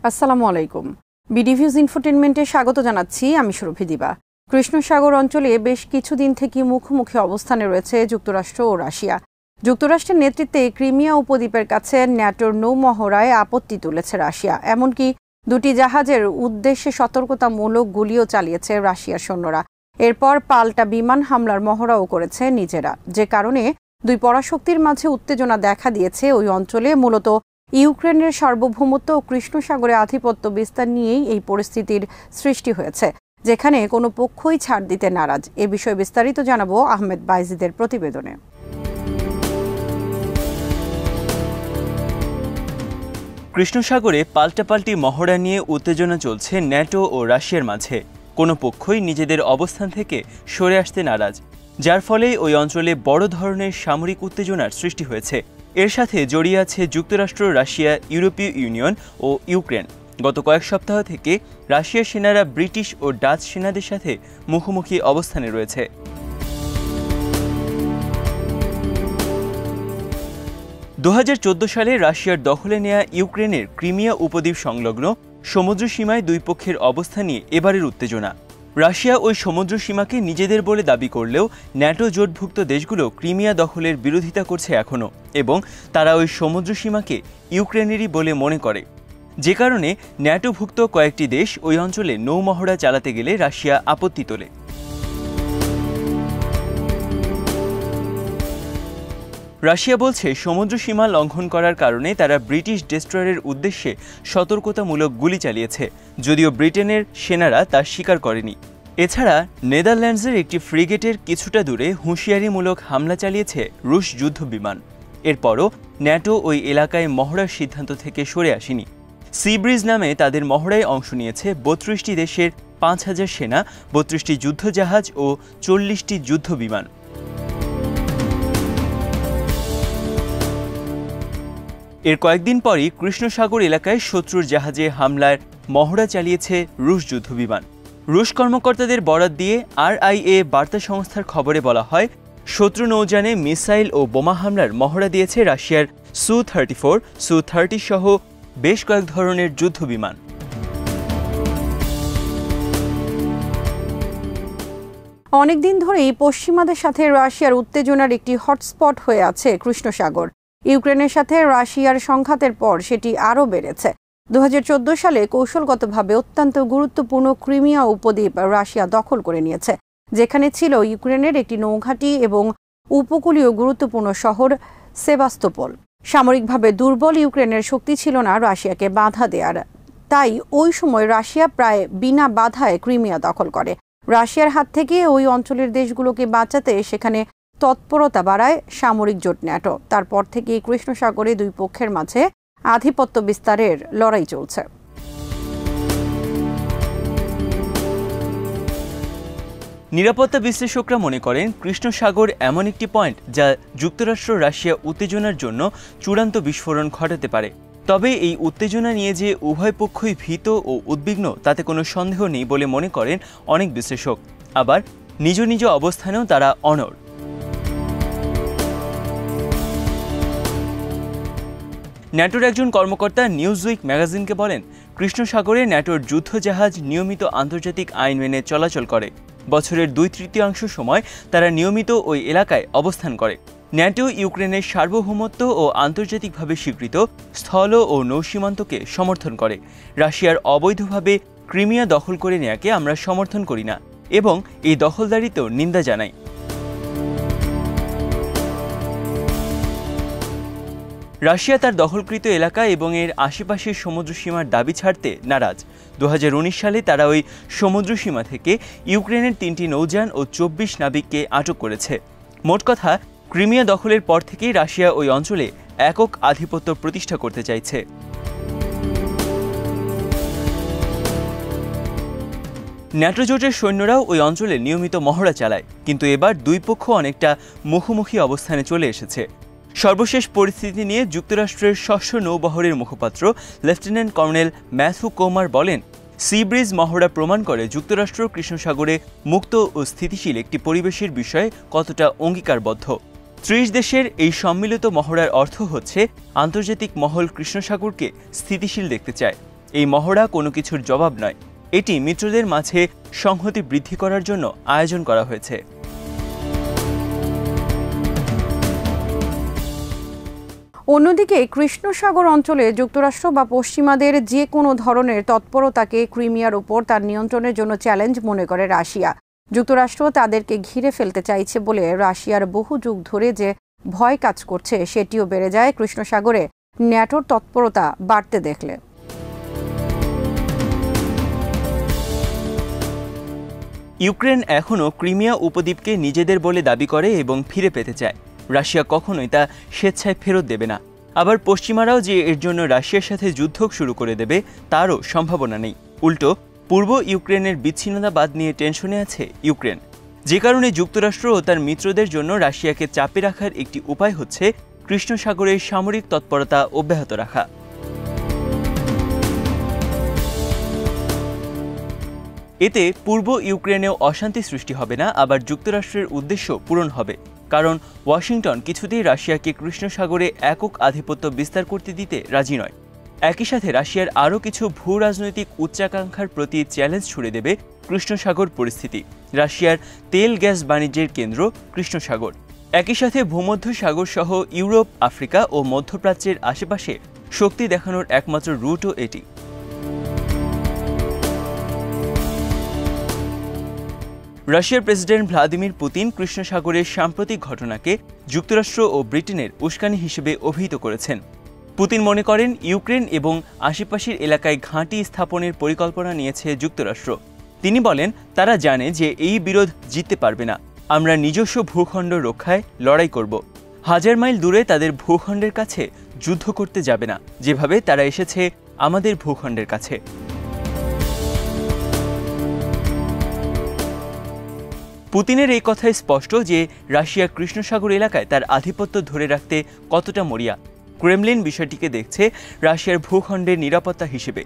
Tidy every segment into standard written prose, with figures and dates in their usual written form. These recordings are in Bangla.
আসসালামু আলাইকুম। বিডিভিউজ ইনফোটেনমেন্টে স্বাগত জানাচ্ছি, আমি সুরভি দিবা। কৃষ্ণ সাগর অঞ্চলে বেশ কিছুদিন থেকে মুখোমুখি অবস্থানে রয়েছে যুক্তরাষ্ট্র ও রাশিয়া। যুক্তরাষ্ট্রের নেতৃত্বে ক্রিমিয়া উপদ্বীপের কাছে ন্যাটোর নৌমহড়ায় আপত্তি তুলেছে রাশিয়া। এমনকি দুটি জাহাজের উদ্দেশ্যে সতর্কতামূলক গুলিও চালিয়েছে রাশিয়ার সৈন্যরা। এরপর পাল্টা বিমান হামলার মহড়াও করেছে নিজেরা, যে কারণে দুই পরাশক্তির মাঝে উত্তেজনা দেখা দিয়েছে। ওই অঞ্চলে মূলত ইউক্রেনের সার্বভৌমত্ব ও কৃষ্ণ সাগরে আধিপত্য বিস্তার নিয়েই এই পরিস্থিতির সৃষ্টি হয়েছে, যেখানে কোনো পক্ষই ছাড় দিতে নারাজ। এ বিষয়ে বিস্তারিত জানাবো আহমেদ বাইজিদের প্রতিবেদনে। কৃষ্ণ সাগরে পাল্টাপাল্টি মহড়া নিয়ে উত্তেজনা চলছে ন্যাটো ও রাশিয়ার মাঝে। কোনো পক্ষই নিজেদের অবস্থান থেকে সরে আসতে নারাজ, যার ফলে ওই অঞ্চলে বড় ধরনের সামরিক উত্তেজনার সৃষ্টি হয়েছে। এর সাথে জড়িয়ে আছে যুক্তরাষ্ট্র, রাশিয়া, ইউরোপীয় ইউনিয়ন ও ইউক্রেন। গত কয়েক সপ্তাহ থেকে রাশিয়ার সেনারা ব্রিটিশ ও ডাচ সেনাদের সাথে মুখোমুখি অবস্থানে রয়েছে। 2014 সালে রাশিয়ার দখলে নেয়া ইউক্রেনের ক্রিমিয়া উপদ্বীপ সংলগ্ন সমুদ্র সীমায় দুই পক্ষের অবস্থা নিয়ে এবারের উত্তেজনা। রাশিয়া ওই সমুদ্র সীমাকে নিজেদের বলে দাবি করলেও ন্যাটো জোটভুক্ত দেশগুলো ক্রিমিয়া দখলের বিরোধিতা করছে এখনও, এবং তারা ওই সমুদ্র সীমাকে ইউক্রেনেরই বলে মনে করে, যে কারণে ন্যাটোভুক্ত কয়েকটি দেশ ওই অঞ্চলে নৌমহড়া চালাতে গেলে রাশিয়া আপত্তি তোলে। রাশিয়া বলছে সমুদ্র সীমা লঙ্ঘন করার কারণে তারা ব্রিটিশ ডেস্ট্রয়ারের উদ্দেশ্যে সতর্কতামূলক গুলি চালিয়েছে, যদিও ব্রিটেনের সেনারা তা স্বীকার করেনি। এছাড়া নেদারল্যান্ডসের একটি ফ্রিগেটের কিছুটা দূরে হুঁশিয়ারিমূলক হামলা চালিয়েছে রুশ যুদ্ধ বিমান। এরপরও ন্যাটো ওই এলাকায় মহড়ার সিদ্ধান্ত থেকে সরে আসেনি। সি ব্রিজ নামে তাদের মহড়ায় অংশ নিয়েছে 32টি দেশের 5000 সেনা, 32টি যুদ্ধজাহাজ ও 40টি যুদ্ধ বিমান। এর কয়েকদিন পরই কৃষ্ণ সাগর এলাকায় শত্রুর জাহাজে হামলার মহড়া চালিয়েছে রুশ যুদ্ধবিমান। রুশ কর্মকর্তাদের বরাত দিয়ে RIA বার্তা সংস্থার খবরে বলা হয়, শত্রু নৌযানে মিসাইল ও বোমা হামলার মহড়া দিয়েছে রাশিয়ার Su-34, Su-30 সহ বেশ কয়েক ধরনের যুদ্ধবিমান। অনেকদিন ধরেই পশ্চিমাদের সাথে রাশিয়ার উত্তেজনার একটি হটস্পট হয়ে আছে কৃষ্ণ সাগর। ইউক্রেনের সাথে রাশিয়ার সংঘাতের পর সেটি আরও বেড়েছে। 2014 সালে কৌশলগতভাবে অত্যন্ত গুরুত্বপূর্ণ ক্রিমিয়া উপদ্বীপ রাশিয়া দখল করে নিয়েছে, যেখানে ছিল ইউক্রেনের একটি নৌঘাঁটি এবং উপকূলীয় গুরুত্বপূর্ণ শহর সেভাস্তোপোল। সামরিকভাবে দুর্বল ইউক্রেনের শক্তি ছিল না রাশিয়াকে বাধা দেওয়ার, তাই ওই সময় রাশিয়া প্রায় বিনা বাধায় ক্রিমিয়া দখল করে। রাশিয়ার হাত থেকে ওই অঞ্চলের দেশগুলোকে বাঁচাতে সেখানে তৎপরতা বাড়ায় সামরিক জোট ন্যাটো। তারপর থেকে কৃষ্ণ সাগরে দুই পক্ষের মাঝে আধিপত্য বিস্তারের লড়াই চলছে। নিরাপত্তা বিশ্লেষকরা মনে করেন, কৃষ্ণ সাগর এমন একটি পয়েন্ট যা যুক্তরাষ্ট্র রাশিয়া উত্তেজনার জন্য চূড়ান্ত বিস্ফোরণ ঘটাতে পারে। তবে এই উত্তেজনা নিয়ে যে উভয় পক্ষই ভীত ও উদ্বিগ্ন তাতে কোনো সন্দেহ নেই বলে মনে করেন অনেক বিশ্লেষক। আবার নিজ নিজ অবস্থানেও তারা অনড়। ন্যাটোর একজন কর্মকর্তা নিউজউইক ম্যাগাজিনকে বলেন, কৃষ্ণ সাগরে ন্যাটোর যুদ্ধজাহাজ নিয়মিত আন্তর্জাতিক আইন মেনে চলাচল করে। বছরের 2/3 সময় তারা নিয়মিত ওই এলাকায় অবস্থান করে। ন্যাটো ইউক্রেনের সার্বভৌমত্ব ও আন্তর্জাতিকভাবে স্বীকৃত স্থল ও নৌসীমান্তকে সমর্থন করে। রাশিয়ার অবৈধভাবে ক্রিমিয়া দখল করে নেয়াকে আমরা সমর্থন করি না এবং এই দখলদারিতেও নিন্দা জানাই। রাশিয়া তার দখলকৃত এলাকা এবং এর আশেপাশের সমুদ্র সীমার দাবি ছাড়তে নারাজ। 2019 সালে তারা ওই সমুদ্র সীমা থেকে ইউক্রেনের 3টি নৌযান ও 24 নাবিককে আটক করেছে। মোট কথা, ক্রিমিয়া দখলের পর থেকেই রাশিয়া ওই অঞ্চলে একক আধিপত্য প্রতিষ্ঠা করতে চাইছে। ন্যাটো জোটের সৈন্যরাও ওই অঞ্চলে নিয়মিত মহড়া চালায়, কিন্তু এবার দুই পক্ষ অনেকটা মুখোমুখি অবস্থানে চলে এসেছে। সর্বশেষ পরিস্থিতি নিয়ে যুক্তরাষ্ট্রের সশস্ত্র নৌবহরের মুখপাত্র লেফটেন্যান্ট কর্নেল ম্যাথু কোমার বলেন, সি ব্রিজ মহড়া প্রমাণ করে যুক্তরাষ্ট্র কৃষ্ণ সাগরে মুক্ত ও স্থিতিশীল একটি পরিবেশের বিষয়ে কতটা অঙ্গীকারবদ্ধ। 30 দেশের এই সম্মিলিত মহড়ার অর্থ হচ্ছে আন্তর্জাতিক মহল কৃষ্ণ সাগরকে স্থিতিশীল দেখতে চায় এই মহড়া কোনো কিছুর জবাব নয়, এটি মিত্রদের মাঝে সংহতি বৃদ্ধি করার জন্য আয়োজন করা হয়েছে। অন্যদিকে কৃষ্ণ সাগর অঞ্চলে যুক্তরাষ্ট্র বা পশ্চিমাদের যে কোনো ধরনের তৎপরতাকে ক্রিমিয়ার উপর তার নিয়ন্ত্রণের জন্য চ্যালেঞ্জ মনে করে রাশিয়া। যুক্তরাষ্ট্র তাদেরকে ঘিরে ফেলতে চাইছে বলে রাশিয়ার বহু যুগ ধরে যে ভয় কাজ করছে সেটিও বেড়ে যায় কৃষ্ণ সাগরে ন্যাটোর তৎপরতা বাড়তে দেখলে। ইউক্রেন এখনও ক্রিমিয়া উপদ্বীপকে নিজেদের বলে দাবি করে এবং ফিরে পেতে চায়। রাশিয়া কখনোই তা স্বেচ্ছায় ফেরত দেবে না। আবার পশ্চিমারাও যে এর জন্য রাশিয়ার সাথে যুদ্ধ শুরু করে দেবে তারও সম্ভাবনা নেই। উল্টো পূর্ব ইউক্রেনের বিচ্ছিন্নতাবাদ নিয়ে টেনশনে আছে ইউক্রেন, যে কারণে যুক্তরাষ্ট্র ও তার মিত্রদের জন্য রাশিয়াকে চাপে রাখার একটি উপায় হচ্ছে কৃষ্ণ সাগরের সামরিক তৎপরতা অব্যাহত রাখা। এতে পূর্ব ইউক্রেনেও অশান্তি সৃষ্টি হবে না, আবার যুক্তরাষ্ট্রের উদ্দেশ্য পূরণ হবে। কারণ ওয়াশিংটন কিছুতেই রাশিয়াকে কৃষ্ণ সাগরে একক আধিপত্য বিস্তার করতে দিতে রাজি নয়। একই সাথে রাশিয়ার আরও কিছু ভূ রাজনৈতিক উচ্চাকাঙ্ক্ষার প্রতি চ্যালেঞ্জ ছুড়ে দেবে কৃষ্ণ সাগর পরিস্থিতি। রাশিয়ার তেল গ্যাস বাণিজ্যের কেন্দ্র কৃষ্ণ সাগর। একই সাথে ভূমধ্য সাগর সহ ইউরোপ, আফ্রিকা ও মধ্যপ্রাচ্যের আশেপাশে শক্তি দেখানোর একমাত্র রুটও এটি। রাশিয়ার প্রেসিডেন্ট ভ্লাদিমির পুতিন কৃষ্ণ সাগরের সাম্প্রতিক ঘটনাকে যুক্তরাষ্ট্র ও ব্রিটেনের উস্কানি হিসেবে অভিহিত করেছেন। পুতিন মনে করেন ইউক্রেন এবং আশেপাশের এলাকায় ঘাঁটি স্থাপনের পরিকল্পনা নিয়েছে যুক্তরাষ্ট্র। তিনি বলেন, তারা জানে যে এই বিরোধ জিততে পারবে না। আমরা নিজস্ব ভূখণ্ড রক্ষায় লড়াই করব। 1000 মাইল দূরে তাদের ভূখণ্ডের কাছে যুদ্ধ করতে যাবে না, যেভাবে তারা এসেছে আমাদের ভূখণ্ডের কাছে। পুতিনের এই কথাই স্পষ্ট যে রাশিয়া কৃষ্ণ সাগর এলাকায় তার আধিপত্য ধরে রাখতে কতটা মরিয়া। ক্রেমলিন বিষয়টিকে দেখছে রাশিয়ার ভূখণ্ডের নিরাপত্তা হিসেবে।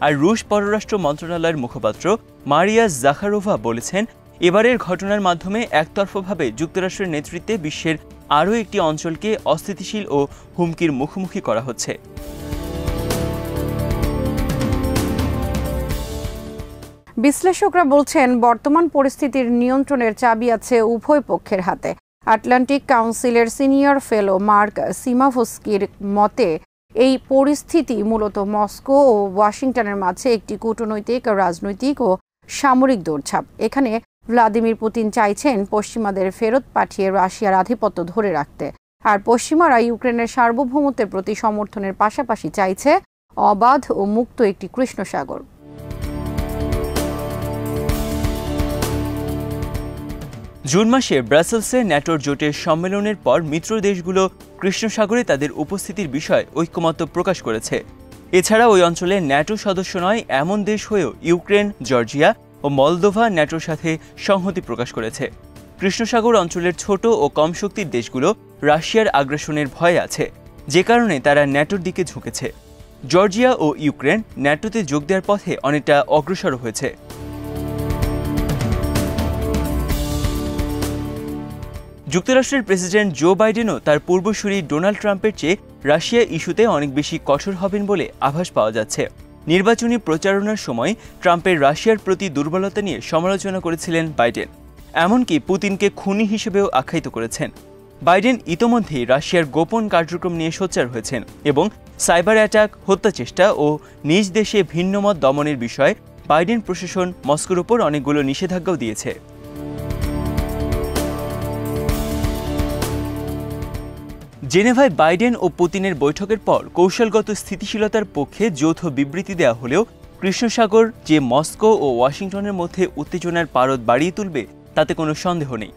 আর রুশ পররাষ্ট্র মন্ত্রণালয়ের মুখপাত্র মারিয়া জাখারোভা বলেছেন, এবারের ঘটনার মাধ্যমে একতরফাভাবে যুক্তরাষ্ট্রের নেতৃত্বে বিশ্বের আরও একটি অঞ্চলকে অস্থিতিশীল ও হুমকির মুখোমুখি করা হচ্ছে। বিশ্লেষকরা বলছেন, বর্তমান পরিস্থিতির নিয়ন্ত্রণের চাবি আছে উভয় পক্ষের হাতে। আটলান্টিক কাউন্সিলের সিনিয়র ফেলো মার্ক সিমাভস্কির মতে, এই পরিস্থিতি মূলত মস্কো ও ওয়াশিংটনের মাঝে একটি কূটনৈতিক, রাজনৈতিক ও সামরিক দৌড়ঝাঁপ। এখানে ভ্লাদিমির পুতিন চাইছেন পশ্চিমাদের ফেরত পাঠিয়ে রাশিয়ার আধিপত্য ধরে রাখতে, আর পশ্চিমারা ইউক্রেনের সার্বভৌমত্বের প্রতি সমর্থনের পাশাপাশি চাইছে অবাধ ও মুক্ত একটি কৃষ্ণ সাগর। জুন মাসে ব্রাসেলসে ন্যাটোর জোটের সম্মেলনের পর মিত্র দেশগুলো কৃষ্ণ সাগরে তাদের উপস্থিতির বিষয়ে ঐক্যমত্য প্রকাশ করেছে। এছাড়া ওই অঞ্চলে ন্যাটো সদস্য নয় এমন দেশ হয়েও ইউক্রেন, জর্জিয়া ও মলদোভা ন্যাটোর সাথে সংহতি প্রকাশ করেছে। কৃষ্ণ সাগর অঞ্চলের ছোট ও কম শক্তির দেশগুলো রাশিয়ার আগ্রাসনের ভয়ে আছে, যে কারণে তারা ন্যাটোর দিকে ঝুঁকেছে। জর্জিয়া ও ইউক্রেন ন্যাটোতে যোগ দেওয়ার পথে অনেকটা অগ্রসর হয়েছে। যুক্তরাষ্ট্রের প্রেসিডেন্ট জো বাইডেনও তার পূর্বসূরি ডোনাল্ড ট্রাম্পের চেয়ে রাশিয়া ইস্যুতে অনেক বেশি কঠোর হবেন বলে আভাস পাওয়া যাচ্ছে। নির্বাচনী প্রচারণার সময় ট্রাম্পের রাশিয়ার প্রতি দুর্বলতা নিয়ে সমালোচনা করেছিলেন বাইডেন, এমনকি পুতিনকে খুনি হিসেবেও আখ্যায়িত করেছেন। বাইডেন ইতোমধ্যেই রাশিয়ার গোপন কার্যক্রম নিয়ে সোচ্চার হয়েছেন এবং সাইবার অ্যাটাক, হত্যা চেষ্টা ও নিজ দেশে ভিন্নমত দমনের বিষয়ে বাইডেন প্রশাসন মস্কোর ওপর অনেকগুলো নিষেধাজ্ঞাও দিয়েছে। জেনেভায় বাইডেন ও পুতিনের বৈঠকের পর কৌশলগত স্থিতিশীলতার পক্ষে যৌথ বিবৃতি দেওয়া হলেও কৃষ্ণ সাগর যে মস্কো ও ওয়াশিংটনের মধ্যে উত্তেজনার পারদ বাড়িয়ে তুলবে তাতে কোনো সন্দেহ নেই।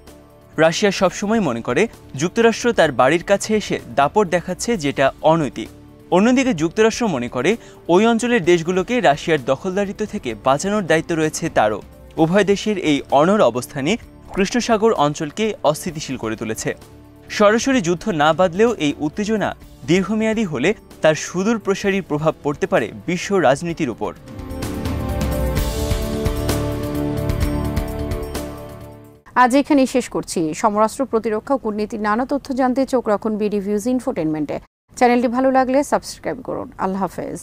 রাশিয়া সবসময় মনে করে যুক্তরাষ্ট্র তার বাড়ির কাছে এসে দাপট দেখাচ্ছে, যেটা অনৈতিক। অন্যদিকে যুক্তরাষ্ট্র মনে করে ওই অঞ্চলের দেশগুলোকে রাশিয়ার দখলদারিত্ব থেকে বাঁচানোর দায়িত্ব রয়েছে তারও। উভয় দেশের এই অনড় অবস্থানে কৃষ্ণ সাগর অঞ্চলকে অস্থিতিশীল করে তুলেছে। সরাসরি যুদ্ধ না বাঁধলেও এই উত্তেজনা দীর্ঘমেয়াদী হলে তার সুদূর প্রসারী প্রভাব পড়তে পারে বিশ্ব রাজনীতির উপর। আজ এখানেই শেষ করছি। সমরাষ্ট্র, প্রতিরক্ষা ও কূটনীতির নানা তথ্য জানতে চোখ রাখুন বিডি ভিউজ ইনফোটেনমেন্টে। চ্যানেলটি ভালো লাগলে সাবস্ক্রাইব করুন। আল্লাহ হাফেজ।